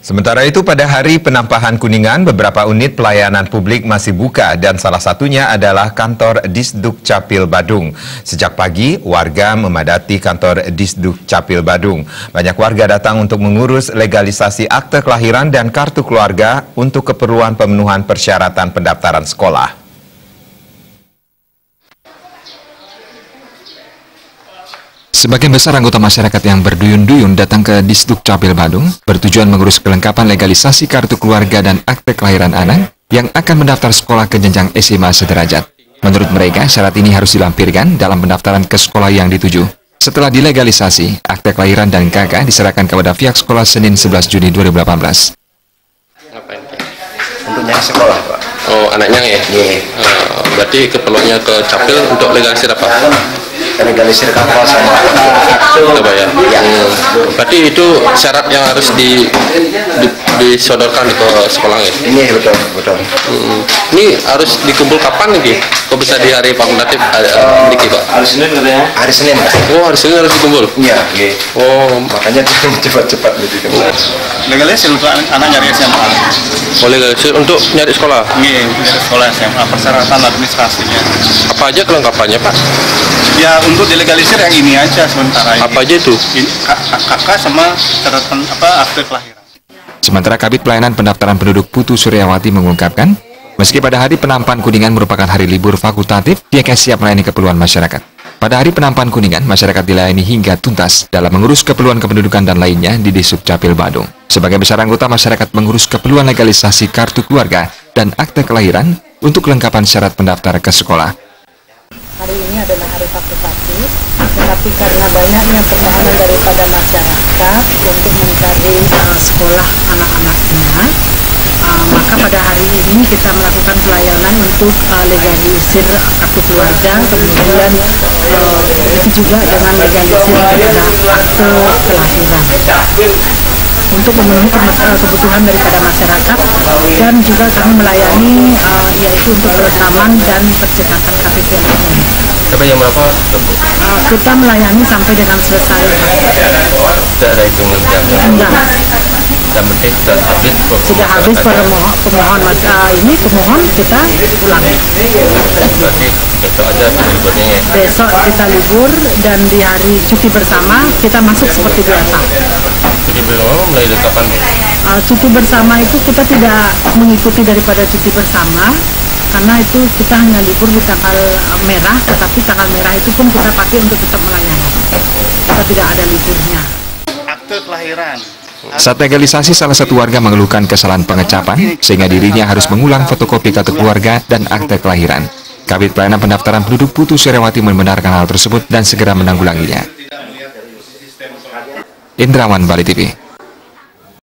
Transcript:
Sementara itu, pada hari penampahan Kuningan, beberapa unit pelayanan publik masih buka dan salah satunya adalah kantor Disduk Capil Badung. Sejak pagi, warga memadati kantor Disduk Capil Badung. Banyak warga datang untuk mengurus legalisasi akte kelahiran dan kartu keluarga untuk keperluan pemenuhan persyaratan pendaftaran sekolah. Sebagian besar anggota masyarakat yang berduyun-duyun datang ke Disduk Capil Badung bertujuan mengurus kelengkapan legalisasi kartu keluarga dan akte kelahiran anak yang akan mendaftar sekolah ke jenjang SMA sederajat. Menurut mereka, syarat ini harus dilampirkan dalam pendaftaran ke sekolah yang dituju. Setelah dilegalisasi, akte kelahiran dan KK diserahkan kepada pihak sekolah Senin 11 Juni 2018. Ngapain? Untuk nyari sekolah, Pak. Oh, anaknya ya? Iya. Berarti keperluannya ke Capil untuk legalisir apa? Legalisir kapal sama akte. Coba ya? Ya. Berarti itu syarat yang harus disodorkan ke sekolah ya? Ini betul, betul. Ini harus dikumpul kapan nih? Kok bisa di hari fakultatif memiliki, Pak? Hari Senin katanya? Hari Senin, Pak. Oh, hari Senin harus dikumpul? Iya. Oh, makanya cepat-cepat gitu. Legalisir untuk anak nyari SMA. Oh, legalisir untuk nyari sekolah? Iya, nyari sekolah SMA, persyaratan administrasinya. Apa aja kelengkapannya, Pak? Ya, untuk dilegalisir yang ini aja sementara ini. Apa aja itu? KK sama catatan akte kelahiran. Sementara Kabid Pelayanan Pendaftaran Penduduk Putu Suryawati mengungkapkan, meski pada hari penampahan Kuningan merupakan hari libur fakultatif, pihaknya siap melayani keperluan masyarakat. Pada hari penampahan Kuningan, masyarakat dilayani hingga tuntas dalam mengurus keperluan kependudukan dan lainnya di Disduk Capil Badung. Sebagai besar anggota masyarakat mengurus keperluan legalisasi kartu keluarga dan akte kelahiran untuk kelengkapan syarat pendaftar ke sekolah. Hari ini adalah hari fakultatif, tetapi karena banyaknya permohonan daripada masyarakat untuk mencari sekolah anak-anaknya, maka pada hari ini kita melakukan pelayanan untuk legalisir kartu keluarga, kemudian begitu juga dengan legalisir akte kelahiran untuk memenuhi kebutuhan daripada masyarakat, dan juga kami melayani yaitu untuk perekaman dan percetakan KTP elektronik. Sampai jam berapa? Kita melayani sampai dengan selesai. Tidak ada hitungan jamnya? Enggak. Yang penting sudah habis. Sudah habis pemohon pemohon kita pulang. Berarti besok aja liburnya ya? Besok kita libur dan di hari cuti bersama kita masuk seperti biasa. Cuti bersama mulai dari kapan? Cuti bersama itu kita tidak mengikuti daripada cuti bersama, karena itu kita hanya libur di tanggal merah, tetapi tanggal merah itu pun kita pakai untuk tetap melayani. Kita tidak ada liburnya. Akte kelahiran. Saat legalisasi, salah satu warga mengeluhkan kesalahan pengecapan, sehingga dirinya harus mengulang fotokopi kartu keluarga dan akte kelahiran. Kabid Pelayanan Pendaftaran Penduduk Putu Suryawati membenarkan hal tersebut dan segera menanggulanginya. Indrawan, Bali TV.